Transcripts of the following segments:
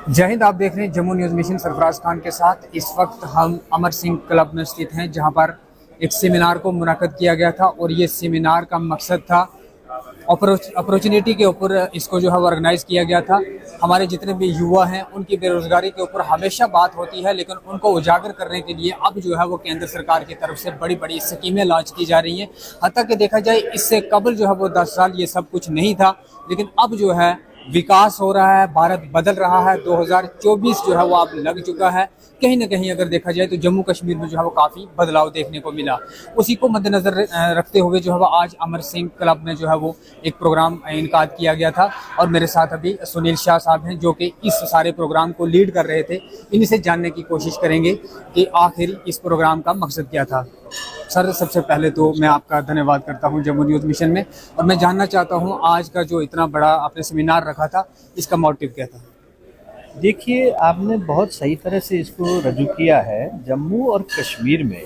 जय हिंद। आप देख रहे हैं जम्मू न्यूज़ मिशन सरफराज खान के साथ। इस वक्त हम अमर सिंह क्लब में स्थित हैं, जहां पर एक सेमिनार को मुनक्कद किया गया था और ये सेमिनार का मकसद था अपॉर्चुनिटी के ऊपर इसको जो है ऑर्गेनाइज किया गया था। हमारे जितने भी युवा हैं उनकी बेरोजगारी के ऊपर हमेशा बात होती है, लेकिन उनको उजागर करने के लिए अब जो है वो केंद्र सरकार की तरफ से बड़ी बड़ी स्कीमें लॉन्च की जा रही हैं। हत्ता कि देखा जाए इससे कबल जो है वो 10 साल ये सब कुछ नहीं था, लेकिन अब जो है विकास हो रहा है, भारत बदल रहा है। 2024 जो है वो अब लग चुका है। कहीं ना कहीं अगर देखा जाए तो जम्मू कश्मीर में जो है वो काफ़ी बदलाव देखने को मिला। उसी को मद्देनजर रखते हुए जो है वो आज अमर सिंह क्लब में जो है वो एक प्रोग्राम इनकाद किया गया था और मेरे साथ अभी सुनील शाह साहब हैं जो कि इस सारे प्रोग्राम को लीड कर रहे थे। इन्हीं से जानने की कोशिश करेंगे कि आखिर इस प्रोग्राम का मकसद क्या था। सर, सबसे पहले तो मैं आपका धन्यवाद करता हूं जम्मू न्यूज़ मिशन में, और मैं जानना चाहता हूं आज का जो इतना बड़ा आपने सेमिनार रखा था इसका मोटिव क्या था। देखिए, आपने बहुत सही तरह से इसको रजू किया है। जम्मू और कश्मीर में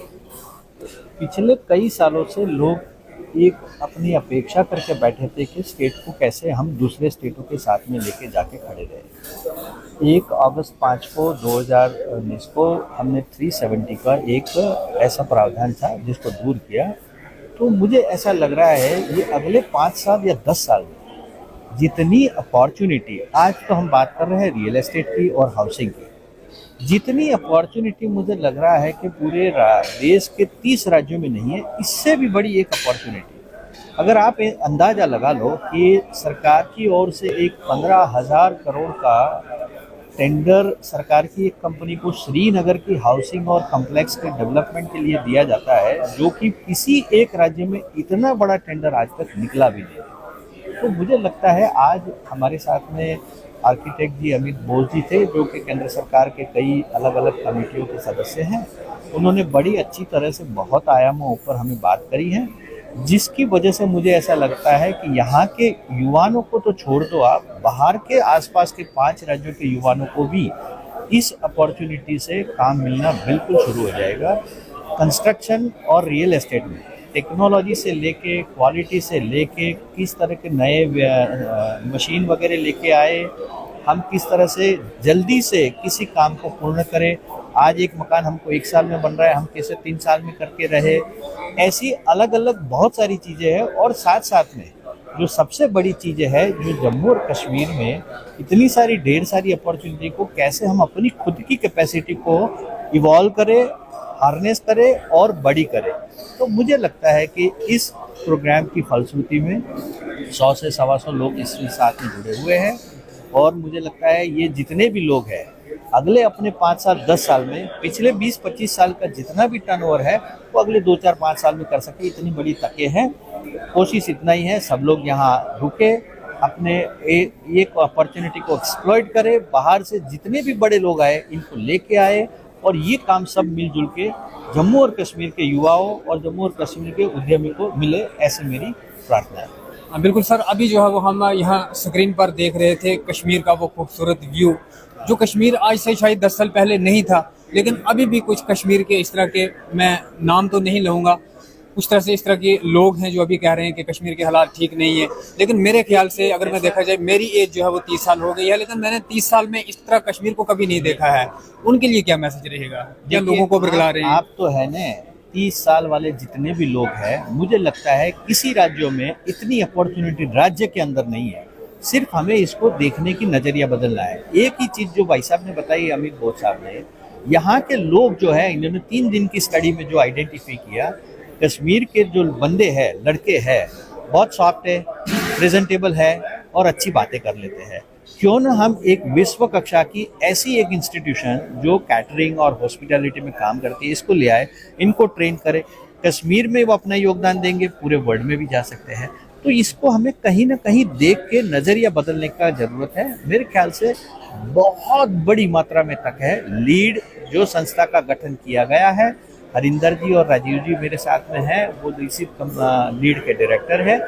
पिछले कई सालों से लोग एक अपनी अपेक्षा करके बैठे थे कि स्टेट को कैसे हम दूसरे स्टेटों के साथ में लेके जाके खड़े रहे। 1 अगस्त 5 को 2019 को हमने 370 का एक ऐसा प्रावधान था जिसको दूर किया। तो मुझे ऐसा लग रहा है ये अगले 5 साल या 10 साल में जितनी अपॉर्चुनिटी, आज तो हम बात कर रहे हैं रियल एस्टेट की और हाउसिंग की, जितनी अपॉर्चुनिटी मुझे लग रहा है कि पूरे देश के 30 राज्यों में नहीं है, इससे भी बड़ी एक अपॉर्चुनिटी। अगर आप अंदाज़ा लगा लो कि सरकार की ओर से एक 15,000 करोड़ का टेंडर सरकार की एक कंपनी को श्रीनगर की हाउसिंग और कम्प्लेक्स के डेवलपमेंट के लिए दिया जाता है, जो कि किसी एक राज्य में इतना बड़ा टेंडर आज तक निकला भी नहीं। तो मुझे लगता है आज हमारे साथ में आर्किटेक्ट जी अमित बोस जी थे, जो कि केंद्र सरकार के कई अलग अलग कमेटियों के सदस्य हैं। उन्होंने बड़ी अच्छी तरह से बहुत आयामों ऊपर हमें बात करी है, जिसकी वजह से मुझे ऐसा लगता है कि यहाँ के युवाओं को तो छोड़ दो, आप बाहर के आसपास के 5 राज्यों के युवाओं को भी इस अपॉर्चुनिटी से काम मिलना बिल्कुल शुरू हो जाएगा। कंस्ट्रक्शन और रियल एस्टेट में टेक्नोलॉजी से लेके, क्वालिटी से लेके, किस तरह के नए मशीन वगैरह लेके आए, हम किस तरह से जल्दी से किसी काम को पूर्ण करें। आज एक मकान हमको 1 साल में बन रहा है, हम कैसे 3 साल में करके रहे। ऐसी अलग अलग बहुत सारी चीज़ें हैं। और साथ साथ में जो सबसे बड़ी चीज़ें है, जो जम्मू और कश्मीर में इतनी सारी ढेर सारी अपॉर्चुनिटी को कैसे हम अपनी खुद की कैपेसिटी को इवॉल्व करें, हार्नेस करें और बड़ी करें। तो मुझे लगता है कि इस प्रोग्राम की फलश्रुति में 100 से 125 लोग इसके साथ में जुड़े हुए हैं। और मुझे लगता है ये जितने भी लोग हैं अगले अपने 5 साल 10 साल में पिछले 20-25 साल का जितना भी टर्नओवर है वो अगले 2-4-5 साल में कर सके, इतनी बड़ी तके हैं। कोशिश इतना ही है, सब लोग यहाँ रुके, अपने एक अपॉर्चुनिटी को एक्सप्लॉइट करें, बाहर से जितने भी बड़े लोग आए इनको लेके आए और ये काम सब मिलजुल के जम्मू और कश्मीर के युवाओं और जम्मू और कश्मीर के उद्यमी को मिले, ऐसी मेरी प्रार्थना है। बिल्कुल सर, अभी जो है वो हम यहाँ स्क्रीन पर देख रहे थे कश्मीर का वो खूबसूरत व्यू, जो कश्मीर आज से शायद 10 साल पहले नहीं था, लेकिन अभी भी कुछ कश्मीर के इस तरह के, मैं नाम तो नहीं लूँगा, कुछ तरह से इस तरह के लोग हैं जो अभी कह रहे हैं कि कश्मीर के हालात ठीक नहीं है। लेकिन मेरे ख्याल से अगर मैं देखा जाए, मेरी एज जो है वो 30 साल हो गई है, लेकिन मैंने 30 साल में इस तरह कश्मीर को कभी नहीं देखा है। उनके लिए क्या मैसेज रहेगा, क्या लोगों को बरगला रहे हैं? आप तो है ना, 30 साल वाले जितने भी लोग हैं, मुझे लगता है किसी राज्यों में इतनी अपॉर्चुनिटी राज्य के अंदर नहीं है। सिर्फ हमें इसको देखने की नज़रिया बदलना है। एक ही चीज़ जो भाई साहब ने बताई, अमित बोस साहब ने, यहाँ के लोग जो है, इन्होंने 3 दिन की स्टडी में जो आइडेंटिफाई किया, कश्मीर के जो बंदे हैं, लड़के हैं, बहुत सॉफ्ट है, प्रेजेंटेबल है और अच्छी बातें कर लेते हैं। क्यों ना हम एक विश्व कक्षा की ऐसी एक इंस्टीट्यूशन जो कैटरिंग और हॉस्पिटैलिटी में काम करती है, इसको ले आए, इनको ट्रेन करें। कश्मीर में वो अपना योगदान देंगे, पूरे वर्ल्ड में भी जा सकते हैं। तो इसको हमें कहीं ना कहीं देख के नज़रिया बदलने का ज़रूरत है। मेरे ख्याल से बहुत बड़ी मात्रा में तक है। लीड जो संस्था का गठन किया गया है, हरिंदर जी और राजीव जी मेरे साथ में है, वो इसी लीड के डायरेक्टर है।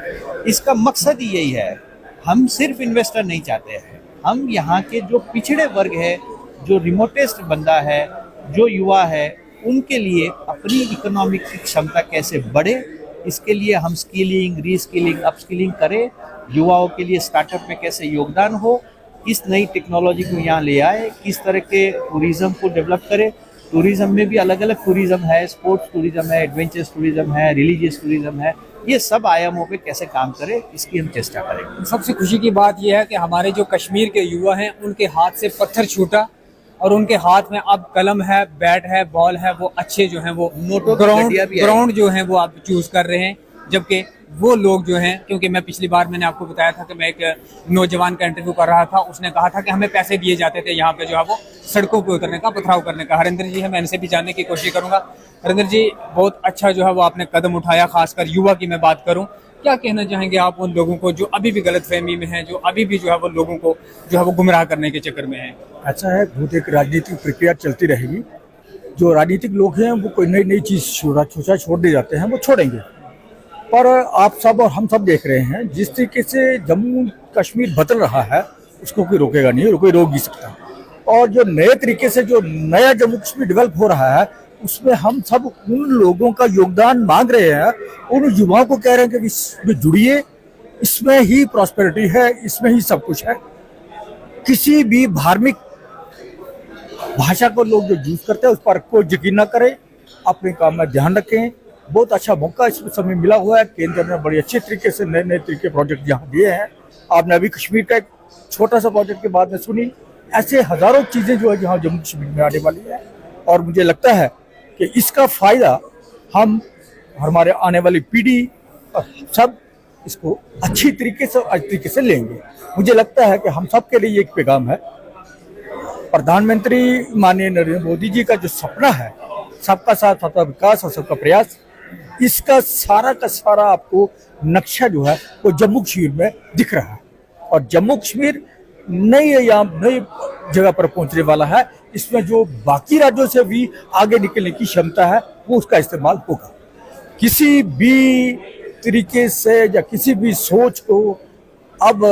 इसका मकसद ही यही है, हम सिर्फ इन्वेस्टर नहीं चाहते हैं, हम यहाँ के जो पिछड़े वर्ग है, जो रिमोटेस्ट बंदा है, जो युवा है, उनके लिए अपनी इकोनॉमिक की क्षमता कैसे बढ़े, इसके लिए हम स्किलिंग, रीस्किलिंग, अपस्किलिंग करें, युवाओं के लिए स्टार्टअप में कैसे योगदान हो, किस नई टेक्नोलॉजी को यहाँ ले आए, किस तरह के टूरिज्म को डेवलप करे। टूरिज्म में भी अलग अलग टूरिज्म है, स्पोर्ट्स टूरिज्म है, एडवेंचर्स टूरिज्म है, रिलीजियस टूरिज्म है, ये सब आयामों पे कैसे काम करे इसकी हम चेष्टा करेंगे। सबसे खुशी की बात यह है कि हमारे जो कश्मीर के युवा हैं उनके हाथ से पत्थर छूटा और उनके हाथ में अब कलम है, बैट है, बॉल है, वो अच्छे जो हैं वो ग्राउंड जो हैं वो आप चूज कर रहे हैं। जबकि वो लोग जो हैं, क्योंकि मैं पिछली बार मैंने आपको बताया था कि मैं एक नौजवान का इंटरव्यू कर रहा था, उसने कहा था कि हमें पैसे दिए जाते थे यहाँ पे जो है वो सड़कों पे उतरने का, पथराव करने का। हरिंदर जी है, मैं इनसे भी जानने की कोशिश करूंगा। हरिंदर जी, बहुत अच्छा जो है वो आपने कदम उठाया, खासकर युवा की मैं बात करूं, क्या कहना चाहेंगे आप उन लोगों को जो अभी भी गलतफहमी में हैं, जो अभी भी जो है वो लोगों को जो है वो गुमराह करने के चक्कर में हैं? अच्छा है, बहुत एक राजनीतिक प्रक्रिया चलती रहेगी। जो राजनीतिक लोग हैं वो कोई नई नई चीज़ छोड़ दे जाते हैं, वो छोड़ेंगे। पर आप सब और हम सब देख रहे हैं जिस तरीके से जम्मू कश्मीर बदल रहा है, उसको कोई रोकेगा नहीं, कोई रोक नहीं सकता। और जो नए तरीके से जो नया जम्मू कश्मीर डेवलप हो रहा है, उसमें हम सब उन लोगों का योगदान मांग रहे हैं, उन युवाओं को कह रहे हैं कि इसमें जुड़िए, इसमें ही प्रॉस्पेरिटी है, इसमें ही सब कुछ है। किसी भी धार्मिक भाषा को लोग जो यूज करते हैं उस पर कोई यकीन न करें, अपने काम में ध्यान रखें। बहुत अच्छा मौका इस समय मिला हुआ है, केंद्र ने बड़ी अच्छे तरीके से नए नए तरीके प्रोजेक्ट यहाँ दिए हैं। आपने अभी कश्मीर का एक छोटा सा प्रोजेक्ट के बाद में सुनी, ऐसे हजारों चीज़ें जो है यहाँ जम्मू कश्मीर में आने वाली है। और मुझे लगता है कि इसका फायदा हम, हमारे आने वाली पीढ़ी सब इसको अच्छी तरीके से लेंगे। मुझे लगता है कि हम सब के लिए एक पैगाम है, प्रधानमंत्री माननीय नरेंद्र मोदी जी का जो सपना है, सबका साथ सबका विकास और सबका प्रयास, इसका सारा का सारा आपको नक्शा जो है वो जम्मू कश्मीर में दिख रहा है। और जम्मू कश्मीर नई जगह पर पहुंचने वाला है। इसमें जो बाकी राज्यों से भी आगे निकलने की क्षमता है वो उसका इस्तेमाल होगा। किसी भी तरीके से या किसी भी सोच को अब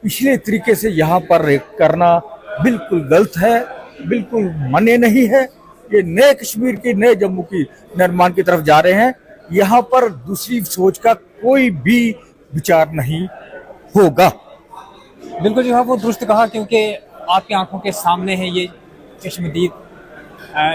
पिछले तरीके से यहाँ पर करना बिल्कुल गलत है, बिल्कुल मान्य नहीं है। ये नए कश्मीर के, नए जम्मू की निर्माण की तरफ जा रहे हैं। यहाँ पर दूसरी सोच का कोई भी विचार नहीं होगा। बिल्कुल जो है वो दुरुस्त कहा, क्योंकि आपकी आंखों के सामने है ये चश्मदीद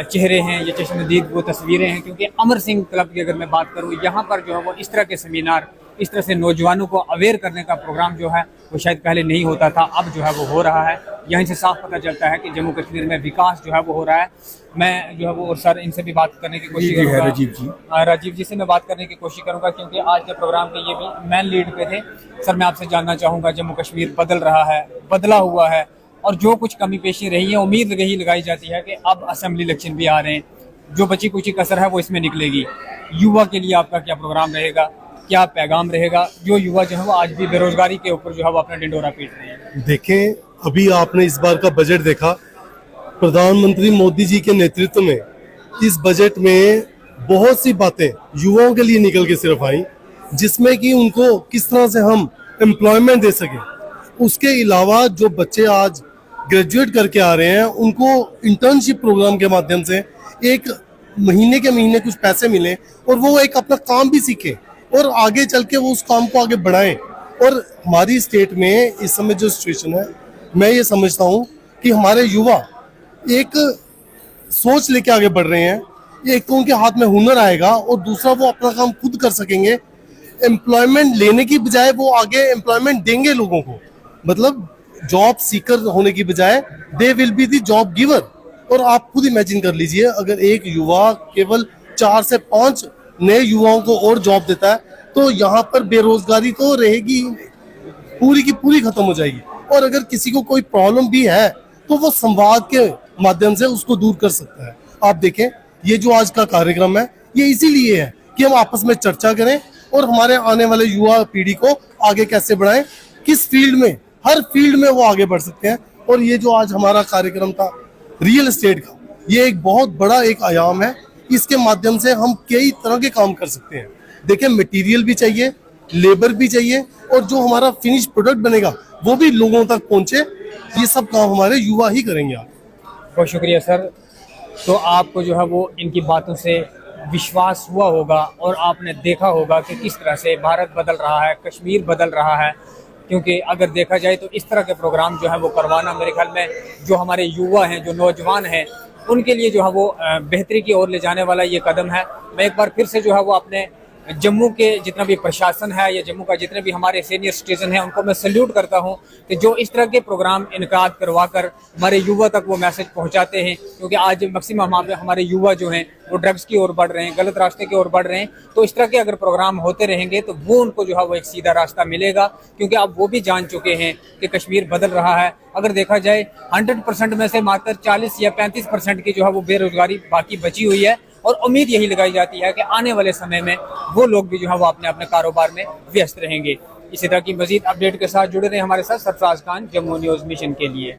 चेहरे हैं, ये चश्मदीद वो तस्वीरें हैं। क्योंकि अमर सिंह क्लब की अगर मैं बात करूँ, यहाँ पर जो है वो इस तरह के सेमिनार, इस तरह से नौजवानों को अवेयर करने का प्रोग्राम जो है वो शायद पहले नहीं होता था, अब जो है वो हो रहा है। यहीं से साफ पता चलता है कि जम्मू कश्मीर में विकास जो है वो हो रहा है। मैं जो है वो, और सर इनसे भी बात करने की कोशिश करूँगा, राजीव जी से मैं बात करने की कोशिश करूँगा, क्योंकि आज के प्रोग्राम के ये भी मैन लीड पे थे। सर, मैं आपसे जानना चाहूँगा, जम्मू कश्मीर बदल रहा है, बदला हुआ है, और जो कुछ कमी पेशी रही है, उम्मीद यही लगाई जाती है कि अब असेंबली इलेक्शन भी आ रहे हैं, जो बची कुची कसर है वो इसमें निकलेगी। युवा के लिए आपका क्या प्रोग्राम रहेगा, क्या पैगाम रहेगा, जो युवा जो है वो आज भी बेरोजगारी के ऊपर जो है वो अपना डिंडोरा पीट रहे हैं? देखें, अभी आपने इस बार का बजट देखा, प्रधानमंत्री मोदी जी के नेतृत्व में इस बजट में बहुत सी बातें युवाओं के लिए निकल के सिर्फ आई, जिसमें कि उनको किस तरह से हम एम्प्लॉयमेंट दे सकें। उसके अलावा जो बच्चे आज ग्रेजुएट करके आ रहे हैं, उनको इंटर्नशिप प्रोग्राम के माध्यम से एक महीने के महीने कुछ पैसे मिले और वो एक अपना काम भी सीखें और आगे चल के वो उस काम को आगे बढ़ाएं। और हमारी स्टेट में इस समय जो सिचुएशन है, मैं ये समझता हूँ कि हमारे युवा एक सोच लेके आगे बढ़ रहे हैं। एक तो उनके हाथ में हुनर आएगा और दूसरा वो अपना काम खुद कर सकेंगे। एम्प्लॉयमेंट लेने की बजाय वो आगे एम्प्लॉयमेंट देंगे लोगों को, मतलब जॉब सीकर होने की बजाय they will be the job giver. और आप खुद इमेजिन कर लीजिए, अगर एक युवा केवल 4 से 5 नए युवाओं को और जॉब देता है तो यहाँ पर बेरोजगारी तो रहेगी, पूरी की पूरी खत्म हो जाएगी। और अगर किसी को कोई प्रॉब्लम भी है तो वो संवाद के माध्यम से उसको दूर कर सकता है। आप देखें, ये जो आज का कार्यक्रम है ये इसीलिए है कि हम आपस में चर्चा करें और हमारे आने वाले युवा पीढ़ी को आगे कैसे बढ़ाएं, किस फील्ड में, हर फील्ड में वो आगे बढ़ सकते हैं। और ये जो आज हमारा कार्यक्रम था रियल एस्टेट का, ये एक बहुत बड़ा एक आयाम है। इसके माध्यम से हम कई तरह के काम कर सकते हैं। देखिए, मटेरियल भी चाहिए, लेबर भी चाहिए, और जो हमारा फिनिश प्रोडक्ट बनेगा वो भी लोगों तक पहुंचे। ये सब काम हमारे युवा ही करेंगे। आप बहुत शुक्रिया सर। तो आपको जो है वो इनकी बातों से विश्वास हुआ होगा और आपने देखा होगा कि किस तरह से भारत बदल रहा है, कश्मीर बदल रहा है। क्योंकि अगर देखा जाए तो इस तरह के प्रोग्राम जो है वो करवाना मेरे ख्याल में जो हमारे युवा हैं, जो नौजवान हैं, उनके लिए जो है वो बेहतरी की ओर ले जाने वाला ये कदम है। मैं एक बार फिर से जो है वो अपने जम्मू के जितना भी प्रशासन है या जम्मू का जितने भी हमारे सीनियर सिटीजन हैं उनको मैं सल्यूट करता हूं कि जो इस तरह के प्रोग्राम इनकाद करवा कर हमारे युवा तक वो मैसेज पहुंचाते हैं, क्योंकि आज मैक्सिमम हमारे युवा जो हैं वो ड्रग्स की ओर बढ़ रहे हैं, गलत रास्ते की ओर बढ़ रहे हैं। तो इस तरह के अगर प्रोग्राम होते रहेंगे तो वो उनको जो है वो एक सीधा रास्ता मिलेगा, क्योंकि अब वो भी जान चुके हैं कि कश्मीर बदल रहा है। अगर देखा जाए 100% में से मात्र 40 या 35% की जो है वो बेरोजगारी बाकी बची हुई है, और उम्मीद यही लगाई जाती है कि आने वाले समय में वो लोग भी जो है वो अपने अपने कारोबार में व्यस्त रहेंगे। इसी तरह की मजीद अपडेट के साथ जुड़े रहे हमारे साथ सरफराज खान, जम्मू न्यूज़ मिशन के लिए।